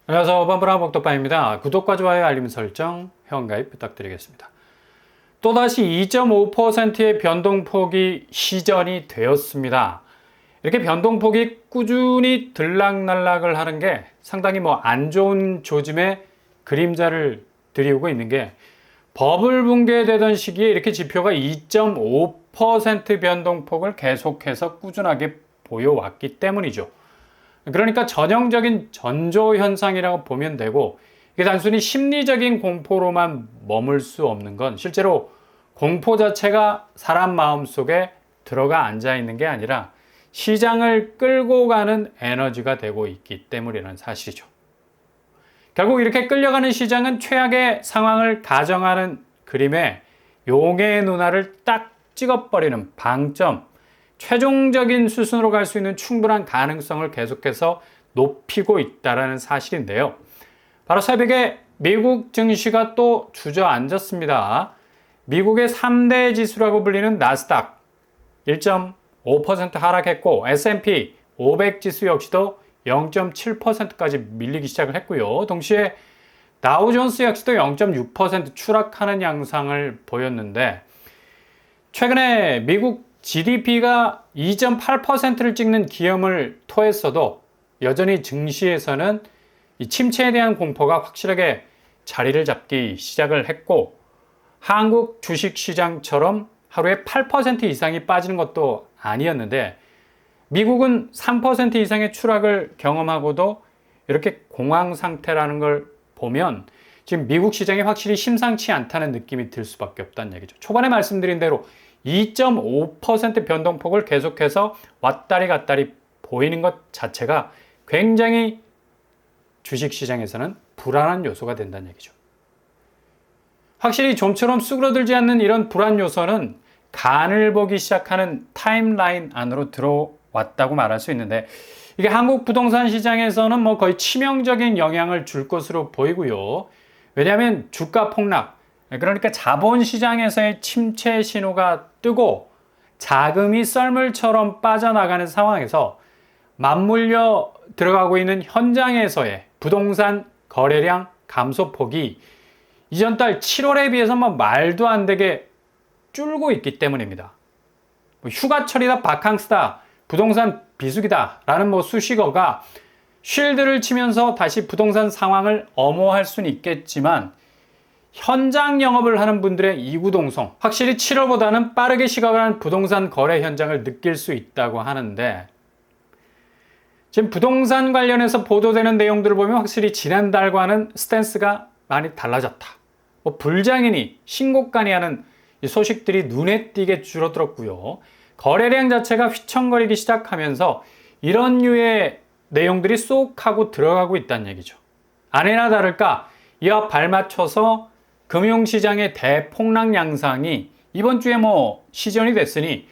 안녕하세요. 범블랑 복덕방입니다. 구독과 좋아요, 알림 설정, 회원가입 부탁드리겠습니다. 또다시 2.5%의 변동폭이 시전이 되었습니다. 이렇게 변동폭이 꾸준히 들락날락을 하는 게 상당히 안 좋은 조짐의 그림자를 드리우고 있는 게 버블 붕괴되던 시기에 이렇게 지표가 2.5% 변동폭을 계속해서 꾸준하게 보여왔기 때문이죠. 그러니까 전형적인 전조 현상이라고 보면 되고, 이게 단순히 심리적인 공포로만 머물 수 없는 건 실제로 공포 자체가 사람 마음속에 들어가 앉아 있는 게 아니라 시장을 끌고 가는 에너지가 되고 있기 때문이라는 사실이죠. 결국 이렇게 끌려가는 시장은 최악의 상황을 가정하는 그림에 용의 누나를 딱 찍어버리는 방점, 최종적인 수순으로 갈 수 있는 충분한 가능성을 계속해서 높이고 있다는 사실인데요. 바로 새벽에 미국 증시가 또 주저앉았습니다. 미국의 3대 지수라고 불리는 나스닥 1.5% 하락했고, S&P 500 지수 역시도 0.7%까지 밀리기 시작을 했고요. 동시에 다우존스 역시도 0.6% 추락하는 양상을 보였는데, 최근에 미국 GDP가 2.8%를 찍는 기염을 토했어도 여전히 증시에서는 이 침체에 대한 공포가 확실하게 자리를 잡기 시작을 했고, 한국 주식시장처럼 하루에 8% 이상이 빠지는 것도 아니었는데, 미국은 3% 이상의 추락을 경험하고도 이렇게 공황 상태라는 걸 보면 지금 미국 시장이 확실히 심상치 않다는 느낌이 들 수밖에 없다는 얘기죠. 초반에 말씀드린 대로 2.5% 변동폭을 계속해서 왔다리 갔다리 보이는 것 자체가 굉장히 주식시장에서는 불안한 요소가 된다는 얘기죠. 확실히 좀처럼 수그러들지 않는 이런 불안 요소는 간을 보기 시작하는 타임라인 안으로 들어왔다고 말할 수 있는데, 이게 한국 부동산 시장에서는 거의 치명적인 영향을 줄 것으로 보이고요. 왜냐하면 주가 폭락, 그러니까 자본시장에서의 침체 신호가 뜨고 자금이 썰물처럼 빠져나가는 상황에서 맞물려 들어가고 있는 현장에서의 부동산 거래량 감소폭이 이전 달 7월에 비해서 말도 안 되게 줄고 있기 때문입니다. 휴가철이다, 바캉스다, 부동산 비수기다 라는 수식어가 쉴드를 치면서 다시 부동산 상황을 엄호할 수는 있겠지만, 현장 영업을 하는 분들의 이구동성, 확실히 7월보다는 빠르게 시각화한 부동산 거래 현장을 느낄 수 있다고 하는데, 지금 부동산 관련해서 보도되는 내용들을 보면 확실히 지난달과는 스탠스가 많이 달라졌다. 불장이니 신고가니 하는 소식들이 눈에 띄게 줄어들었고요. 거래량 자체가 휘청거리기 시작하면서 이런 류의 내용들이 쏙 하고 들어가고 있다는 얘기죠. 아니나 다를까 이와 발맞춰서 금융시장의 대폭락 양상이 이번 주에 시전이 됐으니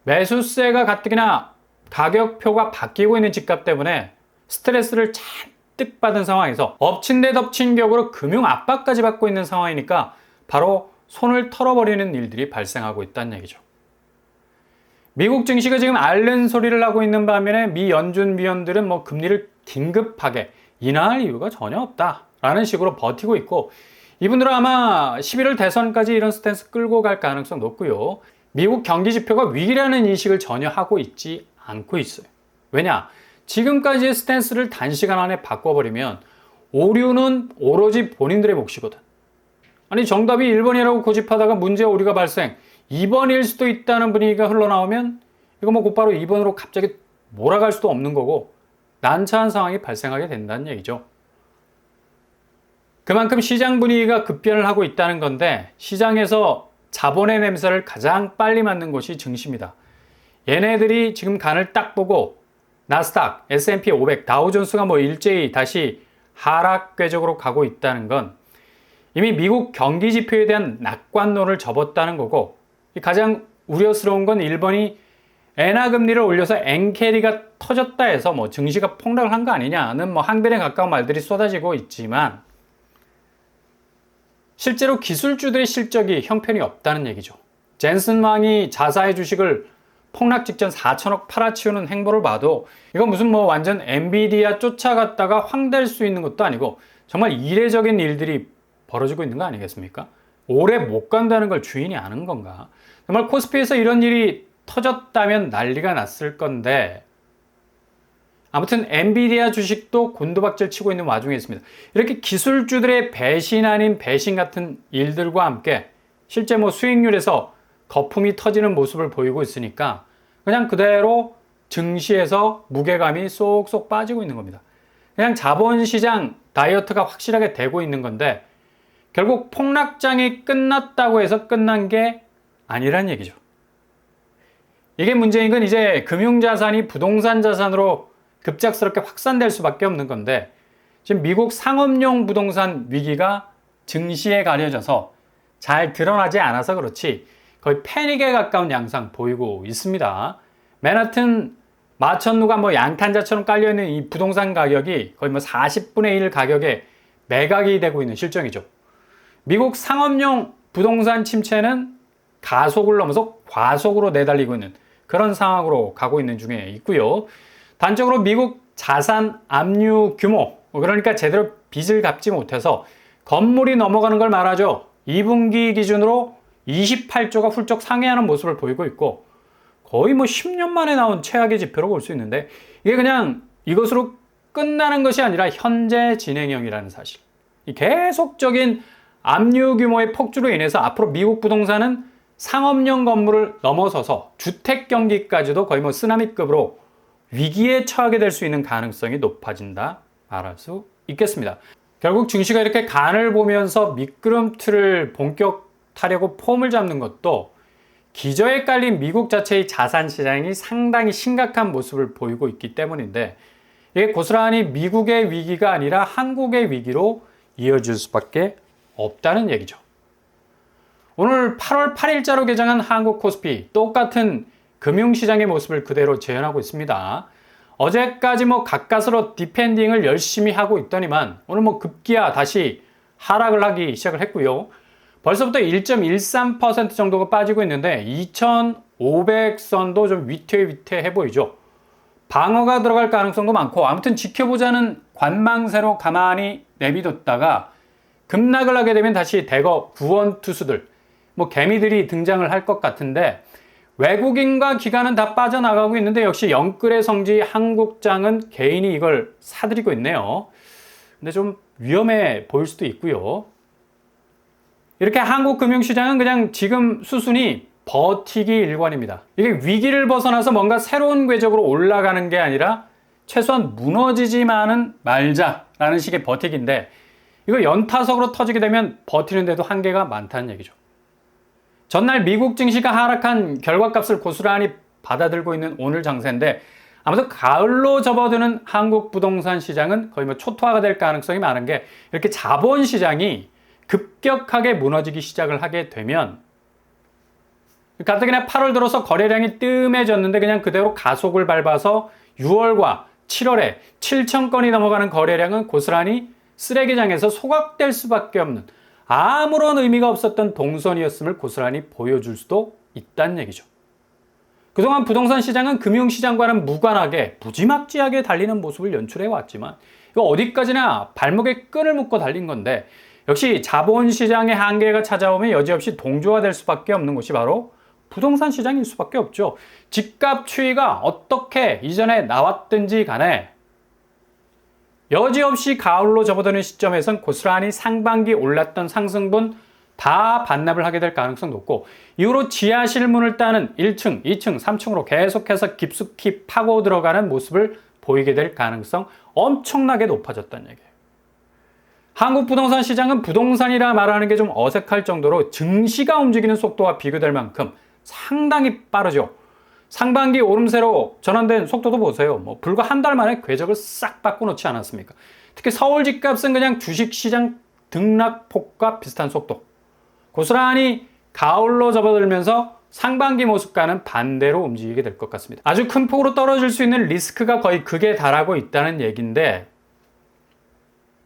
매수세가 가뜩이나 가격표가 바뀌고 있는 집값 때문에 스트레스를 잔뜩 받은 상황에서 엎친 데 덮친 격으로 금융 압박까지 받고 있는 상황이니까 바로 손을 털어버리는 일들이 발생하고 있다는 얘기죠. 미국 증시가 지금 앓는 소리를 하고 있는 반면에 미 연준 위원들은 금리를 긴급하게 인하할 이유가 전혀 없다라는 식으로 버티고 있고, 이분들은 아마 11월 대선까지 이런 스탠스 끌고 갈 가능성 높고요. 미국 경기 지표가 위기라는 인식을 전혀 하고 있지 않고 있어요. 왜냐? 지금까지의 스탠스를 단시간 안에 바꿔버리면 오류는 오로지 본인들의 몫이거든. 아니, 정답이 1번이라고 고집하다가 문제 오류가 발생, 2번일 수도 있다는 분위기가 흘러나오면 이거 곧바로 2번으로 갑자기 몰아갈 수도 없는 거고 난처한 상황이 발생하게 된다는 얘기죠. 그만큼 시장 분위기가 급변을 하고 있다는 건데, 시장에서 자본의 냄새를 가장 빨리 맡는 곳이 증시입니다. 얘네들이 지금 간을 딱 보고 나스닥, S&P 500, 다우존스가 일제히 다시 하락 궤적으로 가고 있다는 건 이미 미국 경기 지표에 대한 낙관론을 접었다는 거고, 가장 우려스러운 건 일본이 엔화 금리를 올려서 엔캐리가 터졌다 해서 증시가 폭락을 한 거 아니냐는 항변에 가까운 말들이 쏟아지고 있지만, 실제로 기술주들의 실적이 형편이 없다는 얘기죠. 젠슨 왕이 자사의 주식을 폭락 직전 4천억 팔아치우는 행보를 봐도 이거 무슨 뭐 완전 엔비디아 쫓아갔다가 황될 수 있는 것도 아니고 정말 이례적인 일들이 벌어지고 있는 거 아니겠습니까? 오래 못 간다는 걸 주인이 아는 건가? 정말 코스피에서 이런 일이 터졌다면 난리가 났을 건데 아무튼 엔비디아 주식도 곤두박질 치고 있는 와중에 있습니다. 이렇게 기술주들의 배신 아닌 배신 같은 일들과 함께 실제 뭐 수익률에서 거품이 터지는 모습을 보이고 있으니까 그냥 그대로 증시에서 무게감이 쏙쏙 빠지고 있는 겁니다. 그냥 자본시장 다이어트가 확실하게 되고 있는 건데 결국 폭락장이 끝났다고 해서 끝난 게 아니란 얘기죠. 이게 문제인 건 이제 금융자산이 부동산 자산으로 급작스럽게 확산될 수밖에 없는 건데 지금 미국 상업용 부동산 위기가 증시에 가려져서 잘 드러나지 않아서 그렇지 거의 패닉에 가까운 양상 보이고 있습니다. 맨하튼 마천루가 뭐 양탄자처럼 깔려있는 이 부동산 가격이 거의 뭐 40분의 1 가격에 매각이 되고 있는 실정이죠. 미국 상업용 부동산 침체는 가속을 넘어서 과속으로 내달리고 있는 그런 상황으로 가고 있는 중에 있고요. 단적으로 미국 자산 압류 규모, 그러니까 제대로 빚을 갚지 못해서 건물이 넘어가는 걸 말하죠. 2분기 기준으로 28조가 훌쩍 상회하는 모습을 보이고 있고 거의 뭐 10년 만에 나온 최악의 지표로 볼 수 있는데 이게 그냥 이것으로 끝나는 것이 아니라 현재 진행형이라는 사실. 이 계속적인 압류 규모의 폭주로 인해서 앞으로 미국 부동산은 상업용 건물을 넘어서서 주택 경기까지도 거의 뭐 쓰나미급으로 위기에 처하게 될 수 있는 가능성이 높아진다 말할 수 있겠습니다. 결국 증시가 이렇게 간을 보면서 미끄럼틀을 본격타려고 폼을 잡는 것도 기저에 깔린 미국 자체의 자산 시장이 상당히 심각한 모습을 보이고 있기 때문인데 이게 고스란히 미국의 위기가 아니라 한국의 위기로 이어질 수밖에 없다는 얘기죠. 오늘 8월 8일자로 개장한 한국 코스피 똑같은 금융시장의 모습을 그대로 재현하고 있습니다. 어제까지 뭐 가까스로 디펜딩을 열심히 하고 있더니만 오늘 뭐 급기야 다시 하락을 하기 시작을 했고요. 벌써부터 1.13% 정도가 빠지고 있는데 2,500선도 좀 위태위태해 보이죠. 방어가 들어갈 가능성도 많고 아무튼 지켜보자는 관망세로 가만히 내비뒀다가 급락을 하게 되면 다시 대거 구원투수들, 뭐 개미들이 등장을 할 것 같은데 외국인과 기관은 다 빠져나가고 있는데 역시 영끌의 성지 한국장은 개인이 이걸 사들이고 있네요. 근데 좀 위험해 보일 수도 있고요. 이렇게 한국 금융시장은 그냥 지금 수순이 버티기 일관입니다. 이게 위기를 벗어나서 뭔가 새로운 궤적으로 올라가는 게 아니라 최소한 무너지지만은 말자라는 식의 버티기인데 이거 연타석으로 터지게 되면 버티는데도 한계가 많다는 얘기죠. 전날 미국 증시가 하락한 결과값을 고스란히 받아들고 있는 오늘 장세인데 아무튼 가을로 접어드는 한국 부동산 시장은 거의 뭐 초토화가 될 가능성이 많은 게 이렇게 자본시장이 급격하게 무너지기 시작을 하게 되면 가뜩이나 8월 들어서 거래량이 뜸해졌는데 그냥 그대로 가속을 밟아서 6월과 7월에 7천 건이 넘어가는 거래량은 고스란히 쓰레기장에서 소각될 수밖에 없는 아무런 의미가 없었던 동선이었음을 고스란히 보여줄 수도 있다는 얘기죠. 그동안 부동산 시장은 금융시장과는 무관하게 무지막지하게 달리는 모습을 연출해 왔지만 이거 어디까지나 발목에 끈을 묶고 달린 건데 역시 자본시장의 한계가 찾아오면 여지없이 동조화될 수밖에 없는 곳이 바로 부동산 시장일 수밖에 없죠. 집값 추이가 어떻게 이전에 나왔든지 간에 여지없이 가을로 접어드는 시점에선 고스란히 상반기 올랐던 상승분 다 반납을 하게 될 가능성 높고 이후로 지하 실문을 따는 1층, 2층, 3층으로 계속해서 깊숙이 파고 들어가는 모습을 보이게 될 가능성 엄청나게 높아졌다는 얘기예요. 한국 부동산 시장은 부동산이라 말하는 게 좀 어색할 정도로 증시가 움직이는 속도와 비교될 만큼 상당히 빠르죠. 상반기 오름세로 전환된 속도도 보세요. 뭐 불과 한 달 만에 궤적을 싹 바꿔놓지 않았습니까? 특히 서울 집값은 그냥 주식시장 등락폭과 비슷한 속도. 고스란히 가을로 접어들면서 상반기 모습과는 반대로 움직이게 될 것 같습니다. 아주 큰 폭으로 떨어질 수 있는 리스크가 거의 극에 달하고 있다는 얘기인데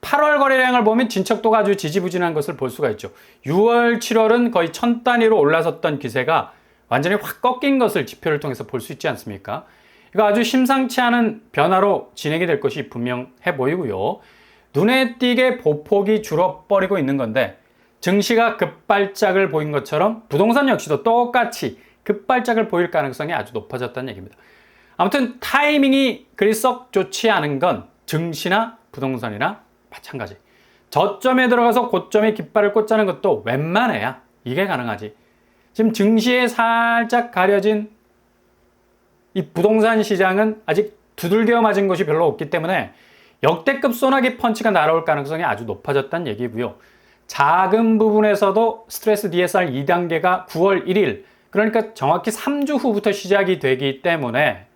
8월 거래량을 보면 진척도가 아주 지지부진한 것을 볼 수가 있죠. 6월, 7월은 거의 1000단위로 올라섰던 기세가 완전히 확 꺾인 것을 지표를 통해서 볼 수 있지 않습니까? 이거 아주 심상치 않은 변화로 진행이 될 것이 분명해 보이고요. 눈에 띄게 보폭이 줄어버리고 있는 건데 증시가 급발작을 보인 것처럼 부동산 역시도 똑같이 급발작을 보일 가능성이 아주 높아졌다는 얘기입니다. 아무튼 타이밍이 그리 썩 좋지 않은 건 증시나 부동산이나 마찬가지. 저점에 들어가서 고점에 깃발을 꽂자는 것도 웬만해야 이게 가능하지. 지금 증시에 살짝 가려진 이 부동산 시장은 아직 두들겨 맞은 것이 별로 없기 때문에 역대급 소나기 펀치가 날아올 가능성이 아주 높아졌다는 얘기고요. 작은 부분에서도 스트레스 DSR 2단계가 9월 1일, 그러니까 정확히 3주 후부터 시작이 되기 때문에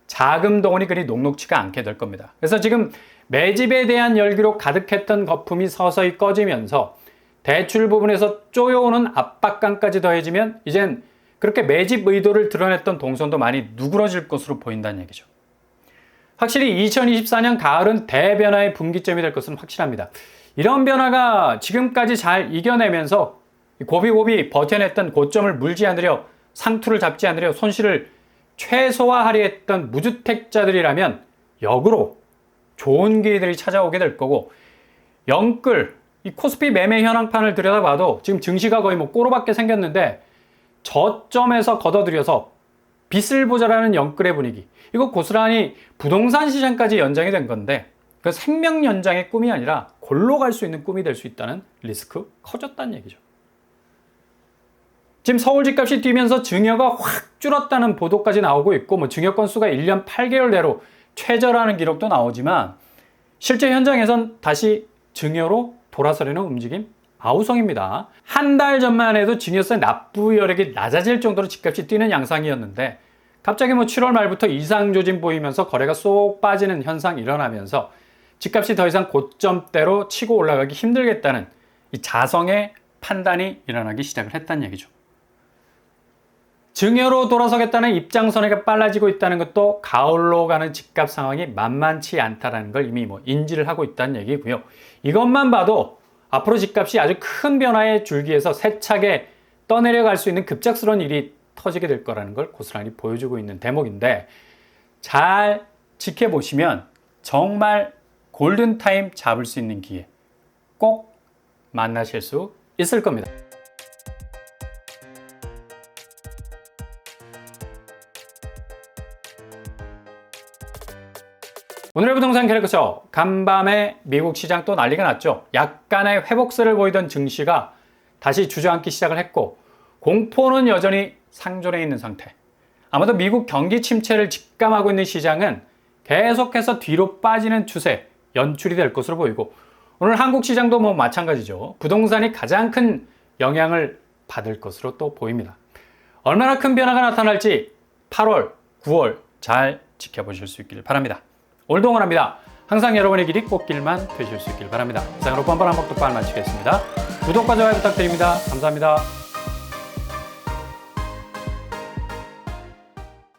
자금 동원이 그리 녹록치가 않게 될 겁니다. 그래서 지금 매집에 대한 열기로 가득했던 거품이 서서히 꺼지면서 대출 부분에서 쪼여오는 압박감까지 더해지면 이젠 그렇게 매집 의도를 드러냈던 동선도 많이 누그러질 것으로 보인다는 얘기죠. 확실히 2024년 가을은 대변화의 분기점이 될 것은 확실합니다. 이런 변화가 지금까지 잘 이겨내면서 고비고비 버텨냈던 고점을 물지 않으려 상투를 잡지 않으려 손실을 최소화하려 했던 무주택자들이라면 역으로 좋은 기회들이 찾아오게 될 거고, 영끌, 이 코스피 매매 현황판을 들여다봐도 지금 증시가 거의 뭐 꼬로박게 생겼는데 저점에서 걷어들여서 빚을 보자라는 영끌의 분위기, 이거 고스란히 부동산 시장까지 연장이 된 건데 그 생명 연장의 꿈이 아니라 골로 갈 수 있는 꿈이 될 수 있다는 리스크 커졌다는 얘기죠. 지금 서울 집값이 뛰면서 증여가 확 줄었다는 보도까지 나오고 있고, 뭐 증여 건수가 1년 8개월 내로 최저라는 기록도 나오지만 실제 현장에선 다시 증여로 돌아서려는 움직임 아우성입니다. 한 달 전만 해도 증여세 납부 여력이 낮아질 정도로 집값이 뛰는 양상이었는데 갑자기 뭐 7월 말부터 이상 조짐 보이면서 거래가 쏙 빠지는 현상 일어나면서 집값이 더 이상 고점대로 치고 올라가기 힘들겠다는 이 자성의 판단이 일어나기 시작을 했다는 얘기죠. 증여로 돌아서겠다는 입장 선회가 빨라지고 있다는 것도 가을로 가는 집값 상황이 만만치 않다는 걸 이미 뭐 인지를 하고 있다는 얘기고요. 이것만 봐도 앞으로 집값이 아주 큰 변화의 줄기에서 세차게 떠내려갈 수 있는 급작스러운 일이 터지게 될 거라는 걸 고스란히 보여주고 있는 대목인데, 잘 지켜보시면 정말 골든타임 잡을 수 있는 기회 꼭 만나실 수 있을 겁니다. 오늘의 부동산 캐릭터쇼, 간밤에 미국 시장 또 난리가 났죠. 약간의 회복세를 보이던 증시가 다시 주저앉기 시작을 했고, 공포는 여전히 상존해 있는 상태. 아마도 미국 경기 침체를 직감하고 있는 시장은 계속해서 뒤로 빠지는 추세 연출이 될 것으로 보이고, 오늘 한국 시장도 뭐 마찬가지죠. 부동산이 가장 큰 영향을 받을 것으로 또 보입니다. 얼마나 큰 변화가 나타날지 8월, 9월 잘 지켜보실 수 있길 바랍니다. 오늘도 응원합니다. 항상 여러분의 길이 꽃길만 되실 수 있길 바랍니다. 이상으로 뻔뻔한 먹독발 마치겠습니다. 구독과 좋아요 부탁드립니다. 감사합니다.